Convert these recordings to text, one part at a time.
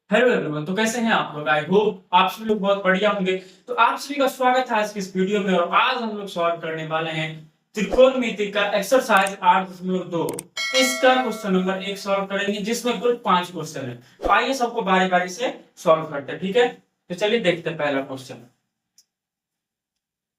Hello everyone. तो कैसे हैं आप लोग? आई होप आप सभी लोग बहुत बढ़िया होंगे। तो आप सभी का स्वागत है आज की इस वीडियो में और आज हम लोग सॉल्व करने वाले हैं त्रिकोणमिति का एक्सरसाइज 8.2। इसका क्वेश्चन नंबर 1 सॉल्व करेंगे जिसमें कुल 5 क्वेश्चन है। तो आइए सबको बारी बारी से सॉल्व करते हैं, ठीक है? तो चलिए देखते हैं पहला क्वेश्चन।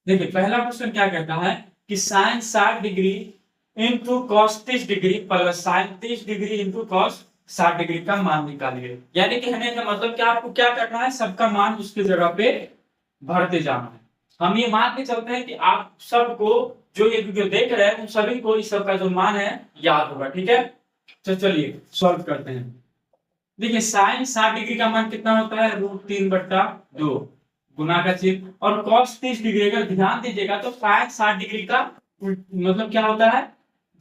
देखिए पहला क्वेश्चन क्या कहता है कि sine 60 degree into cos 30 degree plus sine 30 degree into cos 60 degree का मान निकालिए। यानी कि कहने का मतलब क्या, आपको क्या करना है, सबका मान उसकी जगह पे भरते जाना है। हम ये मान के चलते हैं कि आप सबको जो ये वीडियो देख रहे हैं उन सभी को इस सब का जो मान है याद होगा, ठीक है? तो चलिए सॉल्व करते हैं। देखिए साइन 60 डिग्री का मान कितना होता है, √3/2 गुना का चिन्ह, और कॉस 30 डिग्री का ध्यान दीजिएगा तो साइन 60 डिग्री का मतलब क्या होता है,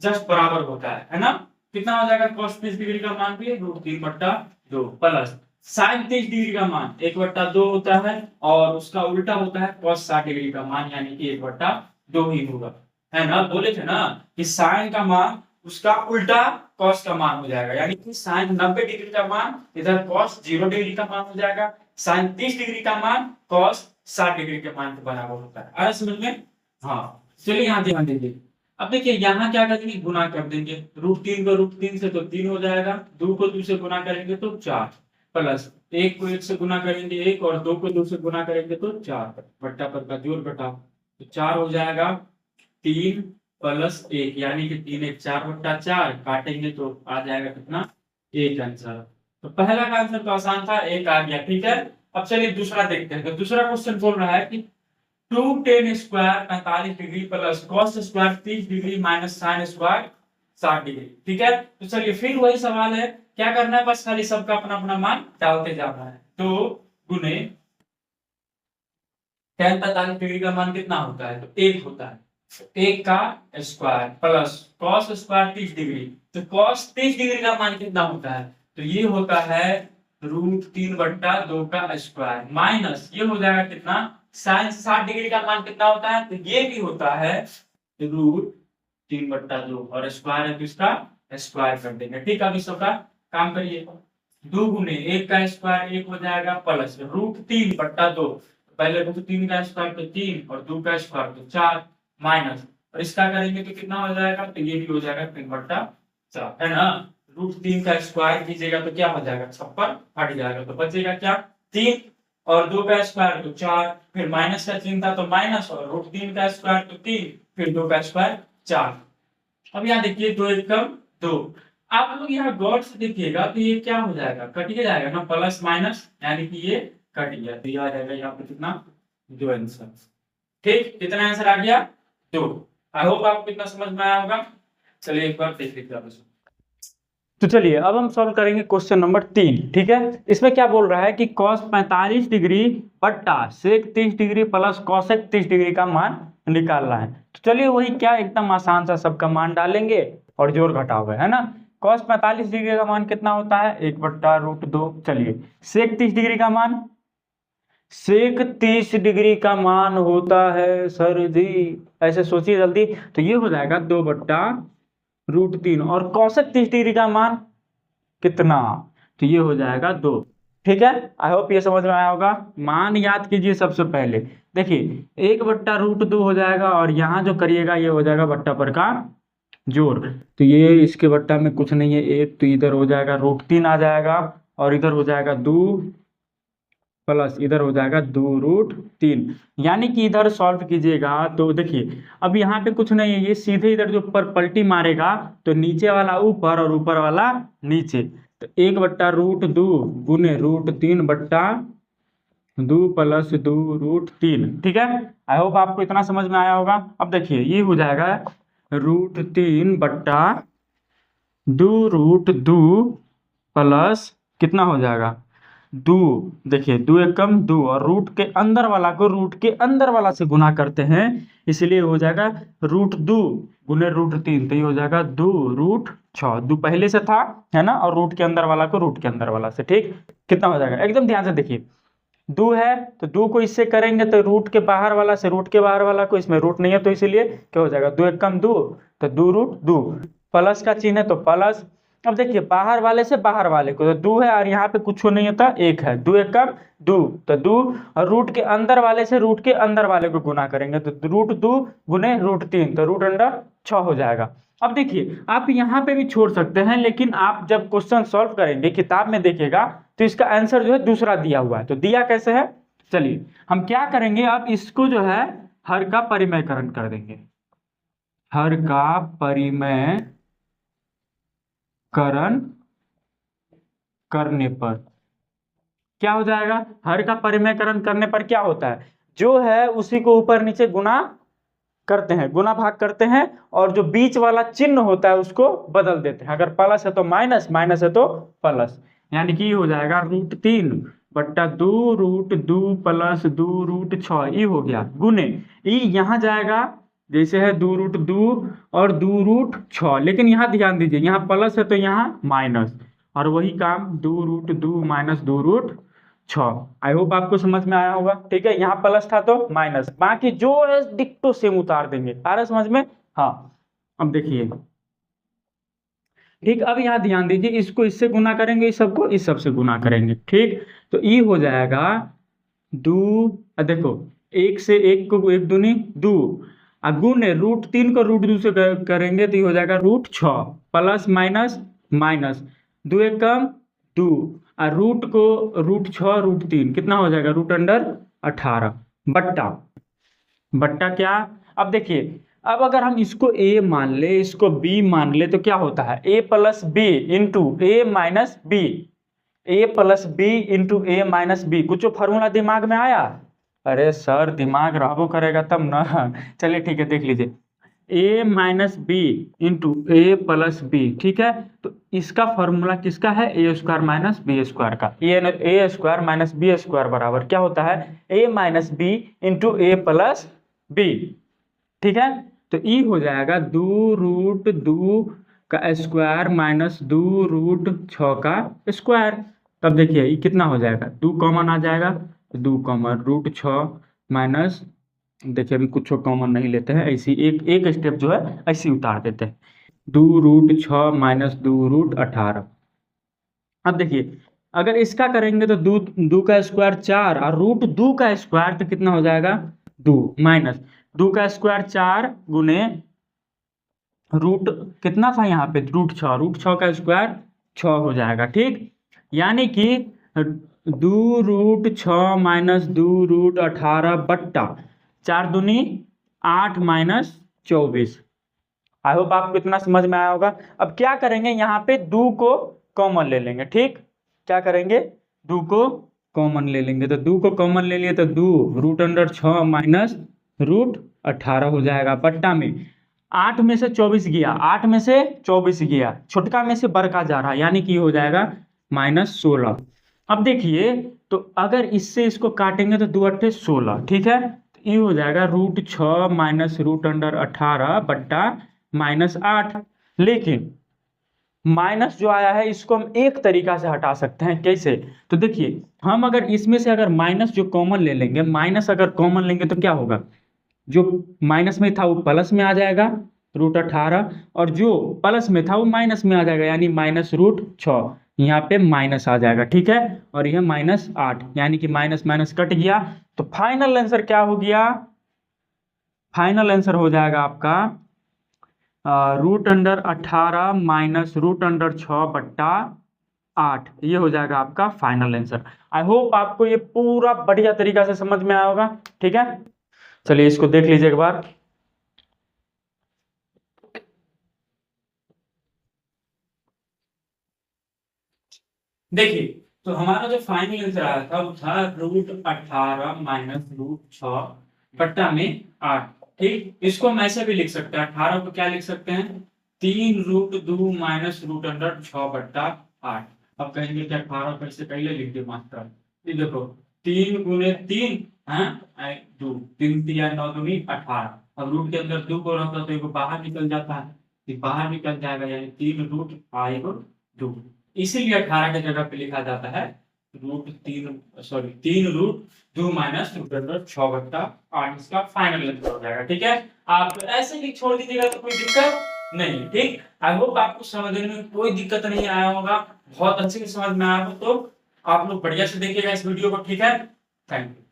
जस्ट बराबर होता है ना? कितना हो जाएगा, कॉस 30 डिग्री का मान भी √3/2 प्लस साइन 30 डिग्री का मान 1/2 होता है और उसका उल्टा होता है कॉस 60 डिग्री का मान, यानी कि 1/2 ही होगा, है ना? बोले थे ना कि साइन का मान उसका उल्टा कॉस का मान हो जाएगा, यानी कि साइन 90 डिग्री का मान इधर कॉस 0 डिग्री का मान हो जाएगा, साइन 30 डिग्री का मान कॉस 60 डिग्री के मान के बराबर होता है। आया समझ में? हाँ, चलिए यहाँ ध्यान दीजिए। अब देखिए यहाँ क्या करेंगे, गुना कर देंगे। √3 को √3 से तो 3 हो जाएगा, 2 को 2 से गुना करेंगे तो 4 प्लस 1 को 1 से गुना करेंगे 1 और 2 को 2 से गुना करेंगे तो 4, बट्टा पर का जोड़ घटाओ तो 4 हो जाएगा, 3 प्लस 1 यानी कि 3 1 4/4 काटेंगे तो आ जाएगा कितना, 1 आंसर। तो पहला का आंसर तो आसान था, 1 आ गया, ठीक है? अब चलिए दूसरा देखते हैं। तो दूसरा क्वेश्चन बोल रहा है कि 2 tan square 45 degree plus cos square 30 degree minus sine square 60 degree, ठीक है? तो चलिए फिर वही सवाल है, क्या करना है, बस खाली सबका अपना अपना मान डालते जाना है। तो गुने tan 45 डिग्री का मान कितना होता है, तो 1 होता है, 1 का square plus cos square 30 degree, तो कॉस 30 डिग्री का मान कितना होता है, तो ये होता है √3/2 का स्क्वायर माइनस ये हो जाएगा कितना, साइन 60 डिग्री का मान कितना होता है, तो ये भी होता है √3/2 और स्क्वायर है तो इसका स्क्वायर कर देंगे, ठीक है? अभी सबका काम करिए। 2 गुने 1 का स्क्वायर 1 हो जाएगा प्लस √3/2, पहले √3 का स्क्वायर तो 3 और 2 का स्क्वायर तो 4 माइनस, और इसका करेंगे तो कितना हो जाएगा, तो ये भी हो जाएगा 3/4, है ना? √3 का स्क्वायर कीजिएगा तो क्या हो जाएगा, 56 हट जाएगा तो बचेगा क्या, 3 और 2 का स्क्वायर तो 4, फिर माइनस का चिन्ह था तो माइनस, और √3 का स्क्वायर तो 3 फिर 2 का स्क्वायर 4। अब यहाँ देखिए 2 एकम 2, आप लोग यहाँ गौर से देखिएगा तो ये क्या हो जाएगा, कट ही जाएगा ना, प्लस माइनस यानी कि ये कट गया, तो ये आ जाएगा यहाँ पे कितना, 2 आंसर। ठीक, कितना आंसर आ गया, 2। आई होप आपको कितना समझ में आया होगा। चलिए एक बार देख लीजिए आप। तो चलिए अब हम सॉल्व करेंगे क्वेश्चन नंबर 3, ठीक है? इसमें क्या बोल रहा है कि cos 45 डिग्री बट्टा sec 30 degree plus cosec 30 degree का मान निकालना है। तो चलिए वही क्या, एकदम आसान सा सबका मान डालेंगे और जोड़ घटाव है ना? cos 45 डिग्री का मान कितना होता है, 1/√2। चलिए sec 30 डिग्री का मान, sec 30 डिग्री का मान होता है सर जी, ऐसे सोचिए जल्दी, तो ये हो जाएगा 2/√3 और cosec 30 डिग्री का मान कितना, तो ये हो जाएगा 2, ठीक है? आई होप ये समझ में आया होगा। मान याद कीजिए सबसे पहले, देखिए 1/√2 हो जाएगा और यहाँ जो करिएगा ये हो जाएगा बट्टा पर का जोड़, तो ये इसके बट्टा में कुछ नहीं है 1, तो इधर हो जाएगा √3 आ जाएगा और इधर हो जाएगा 2 प्लस इधर हो जाएगा 2√3, यानी कि इधर सॉल्व कीजिएगा तो देखिए अब यहाँ पे कुछ नहीं है, ये सीधे इधर जो ऊपर पलटी मारेगा तो नीचे वाला ऊपर और ऊपर वाला नीचे, तो 1/√2 गुने √3/2 प्लस 2√3, ठीक है? आई होप आपको इतना समझ में आया होगा। अब देखिए ये हो जाएगा √3/2√2 प्लस कितना हो जाएगा 2, देखिए 2 एकम 2 और रूट के अंदर वाला को रूट के अंदर वाला से गुना करते हैं, इसलिए हो जाएगा √2 गुने √3, तो ये हो जाएगा 2√6, 2 पहले से था है ना, और रूट के अंदर वाला को रूट के अंदर वाला से, ठीक? कितना हो जाएगा, एकदम ध्यान से देखिए, 2 है तो 2 को इससे करेंगे तो रूट के बाहर वाला से रूट के बाहर वाला को, इसमें रूट नहीं है तो इसीलिए क्या हो जाएगा 2 एकम 2, तो 2√2 प्लस का चिन्ह है तो प्लस, अब देखिए बाहर वाले से बाहर वाले को, तो 2 है और यहाँ पे कुछ नहीं होता, 1 है, 2 1 कम 2, तो 2, और रूट के अंदर वाले से रूट के अंदर वाले को गुना करेंगे तो √2 गुने √3, तो √6 हो जाएगा। अब देखिए आप यहाँ पे भी छोड़ सकते हैं, लेकिन आप जब क्वेश्चन सॉल्व करेंगे किताब में देखिएगा तो इसका आंसर जो है दूसरा दिया हुआ है। तो दिया कैसे है, चलिए हम क्या करेंगे, अब इसको जो है हर का परिमयकरण कर देंगे। हर का परिमयकरण करने पर क्या हो जाएगा, हर का परिमयकरण करने पर क्या होता है, जो है उसी को ऊपर नीचे गुना करते हैं, गुना भाग करते हैं, और जो बीच वाला चिन्ह होता है उसको बदल देते हैं। अगर प्लस है तो माइनस, माइनस है तो प्लस, यानी कि हो जाएगा √3 बट्टा 2 √2 प्लस 2 √6, ये हो गया गुने, ये यहाँ जाएगा जैसे है 2 √2 और 2 √6, लेकिन यहाँ ध्यान दीजिए यहाँ प्लस है तो यहाँ माइनस, और वही काम 2 √2 माइनस 2 √6। आई होप आपको समझ में आया होगा। ठीक है, यहाँ प्लस था तो माइनस, बाकी जो है डिक्टो सेम उतार देंगे। आ रहा है समझ में? हाँ, अब देखिए ठीक, अब यहाँ ध्यान दीजिए, इसको इससे गुना करेंगे, इस सबको इस सब से गुना करेंगे। ठीक, तो ये हो जाएगा 2, देखो 1 से 1 को 1 दूनी 2, गुने √3 को √2 से करेंगे तो ये हो जाएगा √6 प्लस माइनस माइनस 2 1 कम 2, और रूट को √6 √3 कितना हो जाएगा √18 बट्टा बट्टा क्या, अब देखिए अब अगर हम इसको a मान ले, इसको b मान ले, तो क्या होता है a plus B into A minus B, a plus B into A minus B. कुछ फॉर्मूला दिमाग में आया? अरे सर दिमाग रहबो करेगा तब ना। चलिए ठीक है, देख लीजिए a minus B into A plus B. ठीक है, तो इसका फॉर्मूला किसका है, A square minus B square का। A square minus B square बराबर क्या होता है, a minus B into A plus B. ठीक है, तो ई हो जाएगा 2 √2 का स्क्वायर माइनस 2 √6 का स्क्वायर। तब देखिए ये कितना हो जाएगा, 2 कॉमन आ जाएगा, 2 कॉमन √6 माइनस, देखिए अभी कुछ कॉमन नहीं लेते हैं, ऐसी एक स्टेप जो है ऐसी उतार देते हैं, 2 √6 माइनस 2 √18। अब देखिए अगर इसका करेंगे तो 2 का स्क्वायर 4 और √2 का स्क्वायर तो कितना हो जाएगा 2 माइनस 2 का स्क्वायर 4 गुने रूट कितना था यहाँ पे √6 का स्क्वायर 6 हो जाएगा। ठीक, यानी कि 2 √6 माइनस 2 √18 बट्टा 4 दूनी 8 माइनस 24। आई होप आपको इतना समझ में आया होगा। अब क्या करेंगे, यहाँ पे 2 को कॉमन ले लेंगे। ठीक, क्या करेंगे, 2 को कॉमन ले लेंगे, तो 2 को कॉमन ले लिए तो 2 √6 माइनस √18 हो जाएगा, बट्टा में 8 में से 24 गया, 8 में से 24 गया, छोटका में से बड़का जा रहा है, यानी कि हो जाएगा -16। अब देखिए तो अगर इससे इसको काटेंगे तो 2 8 16। ठीक है, तो ये हो जाएगा √6 माइनस √18 बट्टा -8। लेकिन माइनस जो आया है इसको हम एक तरीका से हटा सकते हैं, कैसे, तो देखिए हम अगर इसमें से अगर माइनस जो कॉमन ले लेंगे, माइनस अगर कॉमन लेंगे तो क्या होगा, जो माइनस में था वो प्लस में आ जाएगा √18, और जो प्लस में था वो माइनस में आ जाएगा, यानी -√6, यहाँ पे माइनस आ जाएगा। ठीक है, और यह -8, यानी कि माइनस माइनस कट गया, तो फाइनल आंसर क्या हो गया, फाइनल आंसर हो जाएगा आपका √18 माइनस √6 बट्टा 8, ये हो जाएगा आपका फाइनल आंसर। आई होप आपको ये पूरा बढ़िया तरीका से समझ में आया होगा। ठीक है, चलिए इसको देख लीजिए एक बार। देखिए तो हमारा जो फाइनल आंसर आया था वो था √18 माइनस √6 बट्टा में 8। ठीक, इसको हम ऐसे भी लिख सकते हैं, 18 को क्या लिख सकते हैं, 3 √2 माइनस √6 बट्टा 8। अब कहेंगे कि 18 को इससे पहले लिख दिए मास्टर, ये देखो 3 गुने 3 है 2, 3 3 9 दूनी 18, अब रूट के अंदर 2 को रहता तो ये बाहर निकल जाता है, ये बाहर निकल जाएगा, यानी 3 √2, इसीलिए 18 की जगह पे लिखा जाता है तीन रूट 2 माइनस √6 बट्टा 8, इसका फाइनल आंसर हो जाएगा। ठीक है, आप ऐसे ही छोड़ दीजिएगा तो कोई दिक्कत नहीं। ठीक, आई होप आपको समझने में कोई दिक्कत नहीं आया होगा, बहुत अच्छे से समझ में आया हो तो आप लोग बढ़िया से देखिएगा इस वीडियो को। ठीक है, थैंक यू।